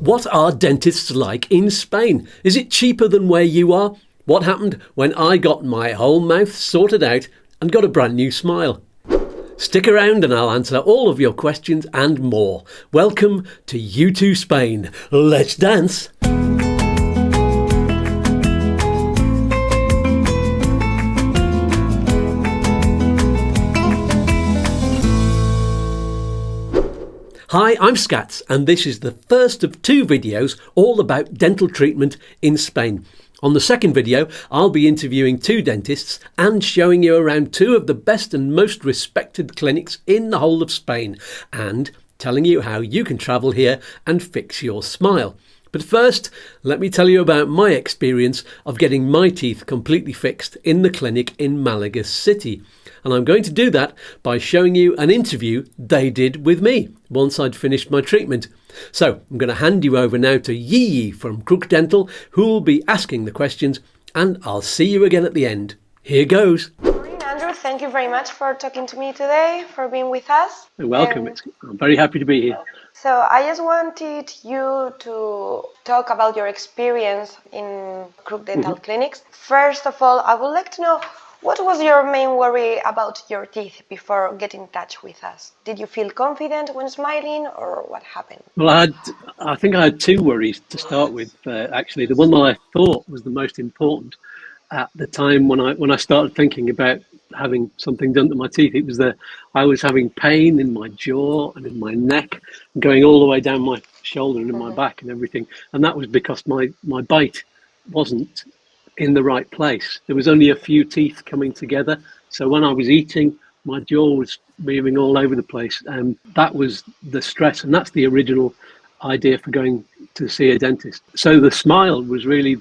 What are dentists like in Spain? Is it cheaper than where you are? What happened when I got my whole mouth sorted out and got a brand new smile? Stick around and I'll answer all of your questions and more. Welcome to YouTooSpain. Let's dance! Hi, I'm Skatz and this is the first of two videos all about dental treatment in Spain. On the second video, I'll be interviewing two dentists and showing you around two of the best and most respected clinics in the whole of Spain and telling you how you can travel here and fix your smile. But first, let me tell you about my experience of getting my teeth completely fixed in the clinic in Malaga City. And I'm going to do that by showing you an interview they did with me once I'd finished my treatment. So I'm going to hand you over now to GiGi from Crooke Dental, who will be asking the questions, and I'll see you again at the end. Here goes. Morning, Andrew. Thank you very much for talking to me today, for being with us. You're welcome. I'm very happy to be here. So I just wanted you to talk about your experience in Crooke Dental Clinics. First of all, I would like to know, what was your main worry about your teeth before getting in touch with us? Did you feel confident when smiling, or what happened? Well, I think I had two worries to start with. Actually, the one that I thought was the most important at the time when I started thinking about having something done to my teeth, it was that I was having pain in my jaw and in my neck, going all the way down my shoulder and in my back and everything. And that was because my bite wasn't in the right place. There was only a few teeth coming together. So when I was eating, my jaw was moving all over the place. And that was the stress. And that's the original idea for going to see a dentist. So the smile was really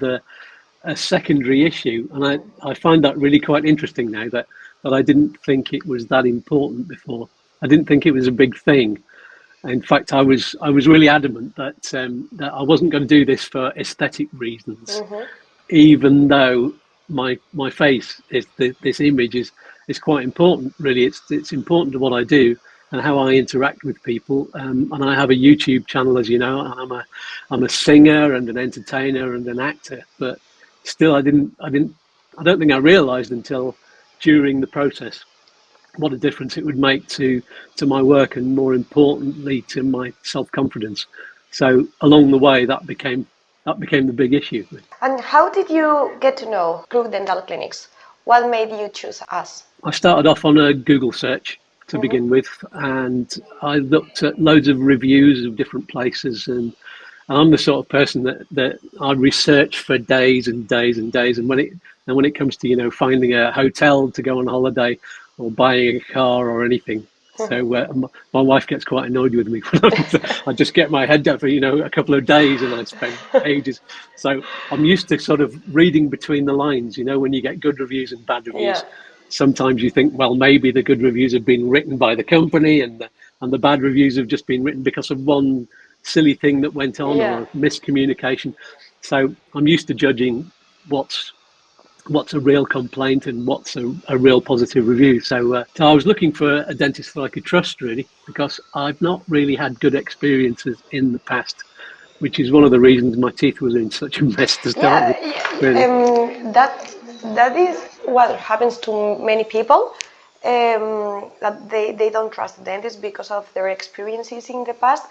a secondary issue. And I find that really quite interesting now that I didn't think it was that important before. I didn't think it was a big thing. In fact, I was really adamant that I wasn't going to do this for aesthetic reasons. Even though my face is this image is quite important, really. It's important to what I do and how I interact with people. And I have a YouTube channel, as you know, and I'm a singer and an entertainer and an actor. But still, I don't think I realised until during the process what a difference it would make to my work and, more importantly, to my self-confidence. So along the way, that became the big issue. And how did you get to know Crooke Dental Clinics? What made you choose us? I started off on a Google search to begin with, and I looked at loads of reviews of different places, and I'm the sort of person that I research for days and days and days. And when it comes to finding a hotel to go on holiday or buying a car or anything. So my wife gets quite annoyed with me when I just get my head down for a couple of days and I spend ages. So I'm used to sort of reading between the lines. When you get good reviews and bad reviews, sometimes you think, well, maybe the good reviews have been written by the company and the bad reviews have just been written because of one silly thing that went on or miscommunication. So I'm used to judging what's a real complaint and what's a real positive review. So I was looking for a dentist that I could trust, really, because I've not really had good experiences in the past, which is one of the reasons my teeth was in such a mess to start with. Really. That is what happens to many people, that they don't trust dentists because of their experiences in the past.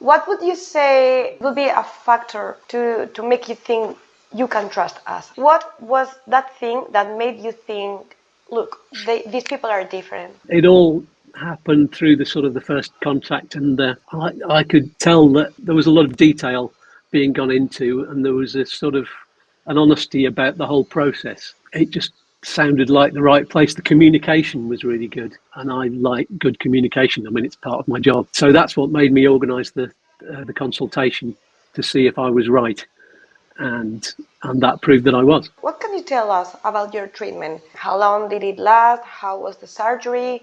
What would you say would be a factor to make you think you can trust us? What was that thing that made you think, look, these people are different? It all happened through the first contact, and I could tell that there was a lot of detail being gone into, and there was a sort of an honesty about the whole process. It just sounded like the right place. The communication was really good, and I like good communication. I mean, it's part of my job. So that's what made me organise the consultation to see if I was right. And that proved that I was. What can you tell us about your treatment? How long did it last? How was the surgery?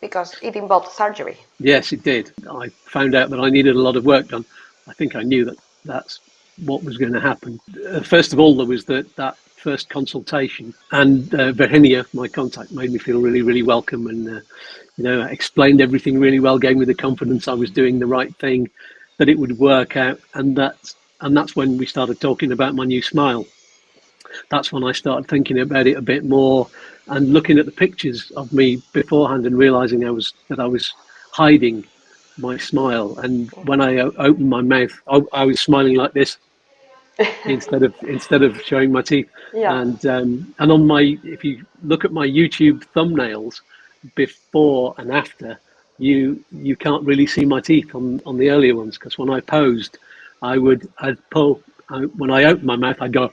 Because it involved surgery. Yes, it did. I found out that I needed a lot of work done. I think I knew that's what was going to happen. First of all, there was that first consultation, and Virginia, my contact, made me feel really, really welcome, and explained everything really well, gave me the confidence I was doing the right thing. that it would work out, and that's when we started talking about my new smile. That's when I started thinking about it a bit more and looking at the pictures of me beforehand and realizing I was hiding my smile. And when I opened my mouth, I was smiling like this instead of showing my teeth. Yeah. And on my, if you look at my YouTube thumbnails before and after, you can't really see my teeth on the earlier ones, because when I posed, I'd pull, when I opened my mouth, I'd go,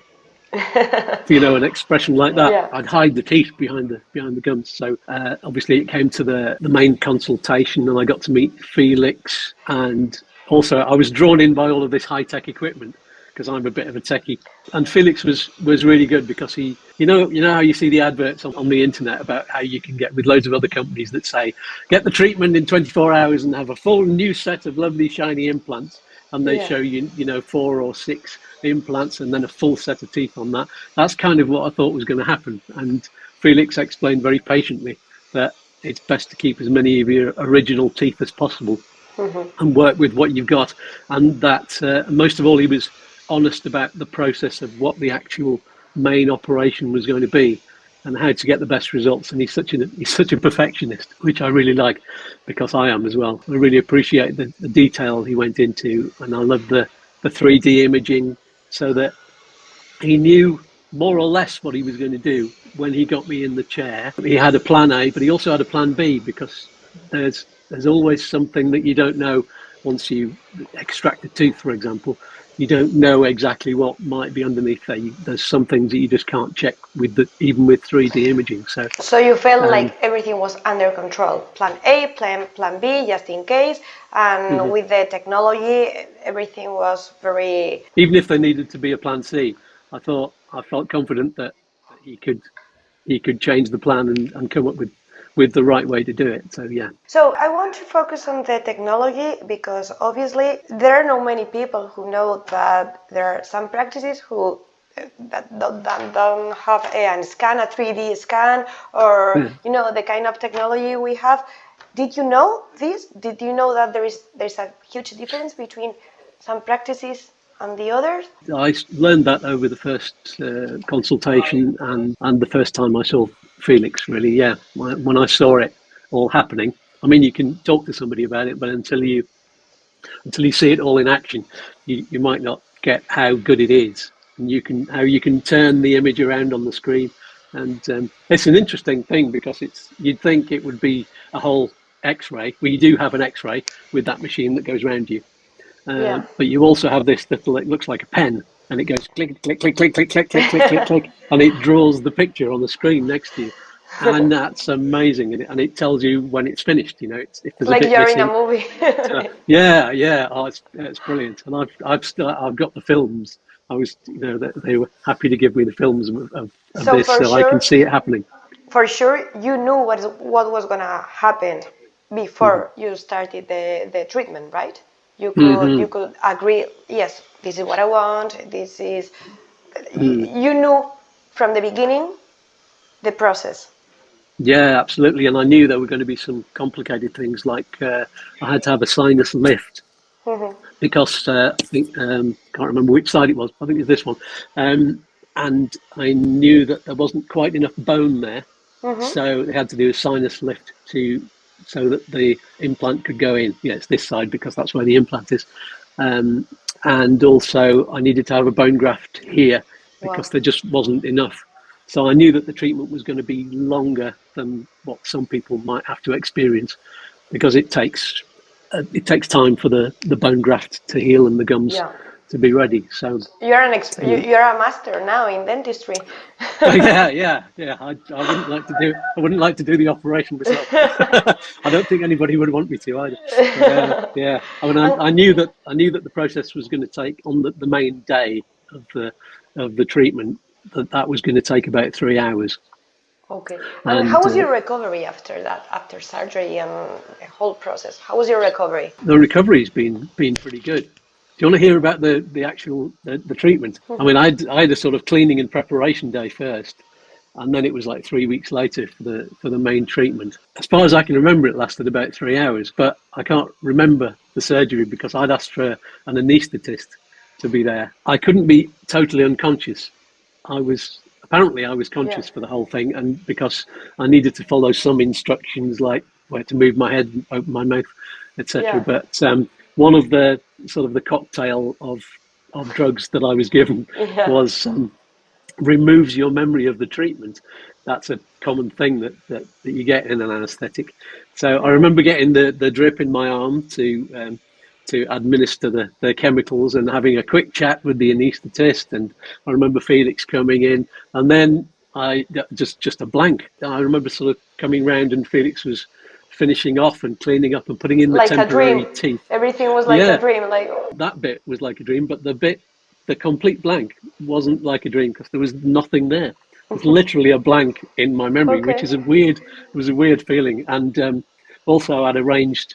an expression like that. Yeah. I'd hide the teeth behind the gums. So obviously it came to the main consultation, and I got to meet Felix, and also I was drawn in by all of this high-tech equipment because I'm a bit of a techie. And Felix was really good, because he, you know how you see the adverts on the internet about how you can get with loads of other companies that say, get the treatment in 24 hours and have a full new set of lovely shiny implants. And they show you, 4 or 6 implants and then a full set of teeth on that. That's kind of what I thought was going to happen. And Felix explained very patiently that it's best to keep as many of your original teeth as possible and work with what you've got. And that most of all, he was honest about the process of what the actual main operation was going to be and how to get the best results. And he's such a perfectionist, which I really like, because I am as well. I really appreciate the detail he went into, and I love the 3D imaging, so that he knew more or less what he was going to do when he got me in the chair. He had a plan A, but he also had a plan B, because there's always something that you don't know once you extract a tooth, for example. You don't know exactly what might be underneath there. There's some things that you just can't check even with 3D imaging. So you felt like everything was under control. Plan A, plan B, just in case. And with the technology, everything was very... Even if there needed to be a plan C, I felt confident that he could change the plan and come up with the right way to do it. So yeah. So I want to focus on the technology, because obviously there are not many people who know that there are some practices who that don't have a 3D scan, or the kind of technology we have. Did you know this? Did you know that there's a huge difference between some practices and the others? I learned that over the first consultation and the first time I saw Felix, really. Yeah, when I saw it all happening. I mean, you can talk to somebody about it, but until you see it all in action, you might not get how good it is, and how you can turn the image around on the screen. And it's an interesting thing, because you'd think it would be a whole X-ray. Well, you do have an X-ray with that machine that goes around you. But you also have this little, it looks like a pen, and it goes click, click, click, click, click, click, click, click, click, click, and it draws the picture on the screen next to you. And that's amazing, and it tells you when it's finished. If there's like a bit you're missing. In a movie. Yeah. Oh, it's brilliant, and I've got the films. I was, they were happy to give me the films of this, so I can see it happening. For sure, you knew what was gonna happen before you started the treatment, right? You could agree, yes, this is what I want, this is... You knew from the beginning the process. Yeah, absolutely. And I knew there were going to be some complicated things, like I had to have a sinus lift, because I think, can't remember which side it was, I think it was this one. And I knew that there wasn't quite enough bone there. So they had to do a sinus lift so that the implant could go in. Yeah, it's this side because that's where the implant is. And also I needed to have a bone graft here because there just wasn't enough. So I knew that the treatment was going to be longer than what some people might have to experience, because it takes time for the bone graft to heal and the gums to be ready. So you're you're a master now in dentistry. yeah. I wouldn't like to do the operation myself. I don't think anybody would want me to either. Yeah. I mean, I knew that the process was going to take, on the main day of the treatment, that was going to take about 3 hours. Okay. And how was your recovery after that, after surgery and the whole process? How was your recovery? The recovery's been pretty good. Do you want to hear about the actual treatment? I mean, I had a sort of cleaning and preparation day first, and then it was like 3 weeks later for the main treatment. As far as I can remember, it lasted about 3 hours, but I can't remember the surgery because I'd asked for an anaesthetist to be there. I couldn't be totally unconscious. I was conscious for the whole thing, and because I needed to follow some instructions like where to move my head, open my mouth, etc. But one of the sort of the cocktail of drugs that I was given was removes your memory of the treatment. That's a common thing that you get in an anaesthetic. So I remember getting the drip in my arm to administer the chemicals and having a quick chat with the anaesthetist. And I remember Felix coming in, and then I just a blank. I remember sort of coming round and Felix was finishing off and cleaning up and putting in the temporary teeth. Everything was like a dream. Like that bit was like a dream, but the complete blank wasn't like a dream because there was nothing there. It's literally a blank in my memory, which is a weird feeling. And also I'd arranged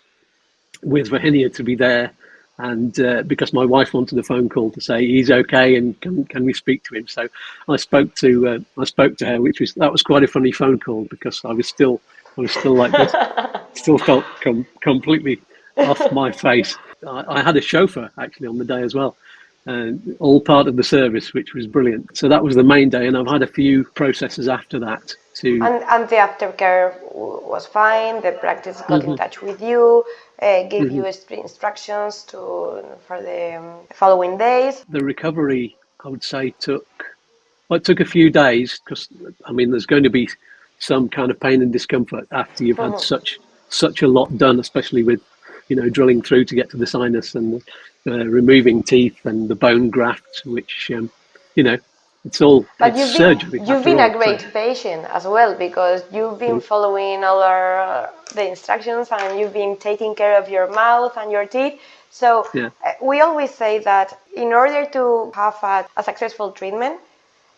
with Virginia to be there, and because my wife wanted a phone call to say he's okay and can we speak to him. So I spoke to her, that was quite a funny phone call because I was still like this, still felt completely off my face. I had a chauffeur actually on the day as well. All part of the service, which was brilliant. So that was the main day, and I've had a few processes after that too. And the aftercare was fine. The practice got in touch with you, gave you instructions for the following days. The recovery, I would say, took a few days because I mean, there's going to be some kind of pain and discomfort after you've had such a lot done, especially with drilling through to get to the sinus and removing teeth and the bone graft, which it's all surgery. You've been a great patient as well because you've been following all the instructions and you've been taking care of your mouth and your teeth. So we always say that in order to have a successful treatment,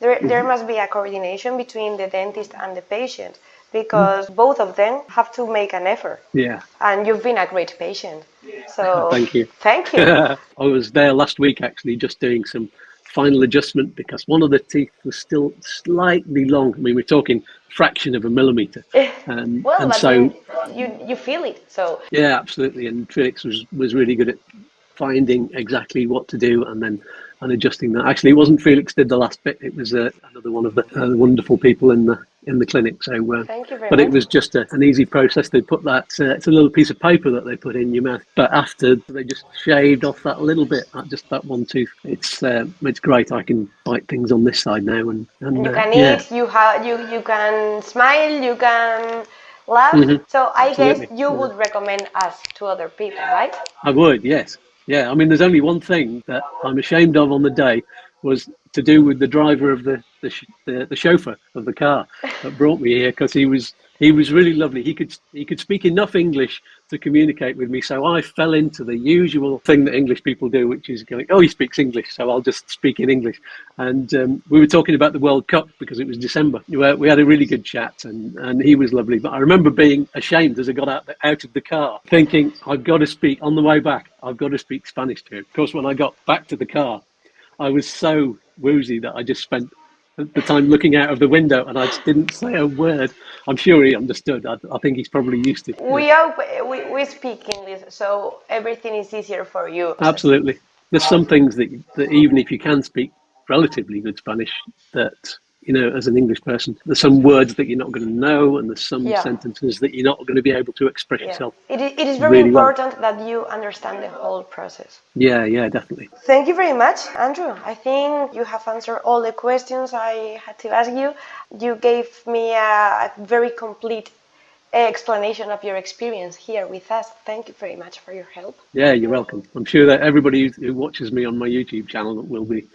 there must be a coordination between the dentist and the patient, because both of them have to make an effort. Yeah. And you've been a great patient. So thank you. Thank you. I was there last week actually just doing some final adjustment because one of the teeth was still slightly long. I mean, we're talking fraction of a millimeter. You feel it. So yeah, absolutely. And Felix was really good at finding exactly what to do and adjusting that. Actually, it wasn't Felix did the last bit. It was another one of the wonderful people in the clinic. So, thank you very but much. it was just an easy process. They put that it's a little piece of paper that they put in your mouth, but after they just shaved off that little bit, just that one tooth. It's great. I can bite things on this side now, and you can eat. You can smile. You can laugh. So I guess you would recommend us to other people, right? I would, yes. Yeah, I mean, there's only one thing that I'm ashamed of on the day was to do with the driver of the chauffeur of the car that brought me here, because he was really lovely. He could speak enough English to communicate with me, so I fell into the usual thing that English people do, which is going, oh, he speaks English, so I'll just speak in English. And we were talking about the World Cup because it was December. We had a really good chat, and he was lovely. But I remember being ashamed as I got out of the car, thinking, I've got to speak on the way back. I've got to speak Spanish to him. Of course, when I got back to the car, I was so woozy that I just spent the time looking out of the window and I just didn't say a word. I'm sure he understood. I think he's probably used to it. We speak English, so everything is easier for you. Absolutely. There's some things that even if you can speak relatively good Spanish, that as an English person, there's some words that you're not going to know, and there's some sentences that you're not going to be able to express yourself. It is very really important that you understand the whole process. Yeah, definitely. Thank you very much, Andrew. I think you have answered all the questions I had to ask you. You gave me a very complete explanation of your experience here with us. Thank you very much for your help. Yeah, you're welcome. I'm sure that everybody who watches me on my YouTube channel will be.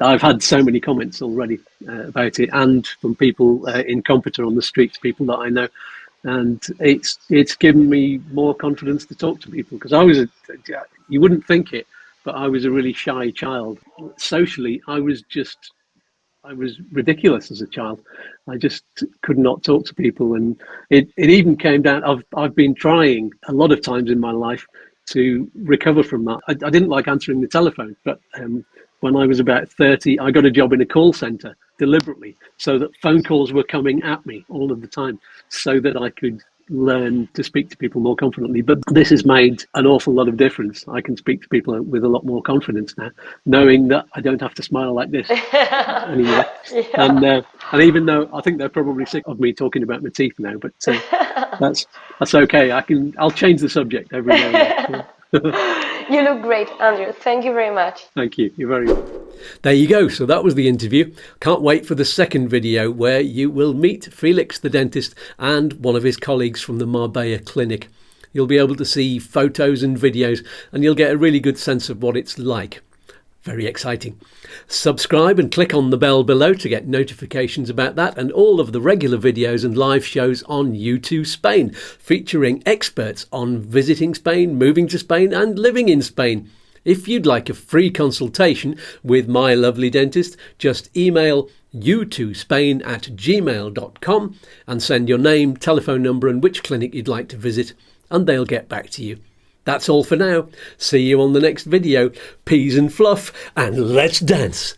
I've had so many comments already about it, and from people in Computer on the streets, people that I know, and it's given me more confidence to talk to people, because you wouldn't think it, but I was a really shy child. Socially, I was ridiculous as a child. I just could not talk to people, and it even came down. I've been trying a lot of times in my life to recover from that. I didn't like answering the telephone, but when I was about 30, I got a job in a call center deliberately, so that phone calls were coming at me all of the time, so that I could learn to speak to people more confidently. But this has made an awful lot of difference. I can speak to people with a lot more confidence now, knowing that I don't have to smile like this anymore. Yeah. And even though I think they're probably sick of me talking about my teeth now, but that's okay. I'll change the subject every day. You look great, Andrew. Thank you very much. Thank you. You're very welcome. There you go. So that was the interview. Can't wait for the second video where you will meet Felix the dentist and one of his colleagues from the Marbella clinic. You'll be able to see photos and videos and you'll get a really good sense of what it's like. Very exciting. Subscribe and click on the bell below to get notifications about that and all of the regular videos and live shows on YouTooSpain, featuring experts on visiting Spain, moving to Spain and living in Spain. If you'd like a free consultation with my lovely dentist, just email YouTooSpain@gmail.com and send your name, telephone number and which clinic you'd like to visit and they'll get back to you. That's all for now. See you on the next video. Peas and fluff and let's dance.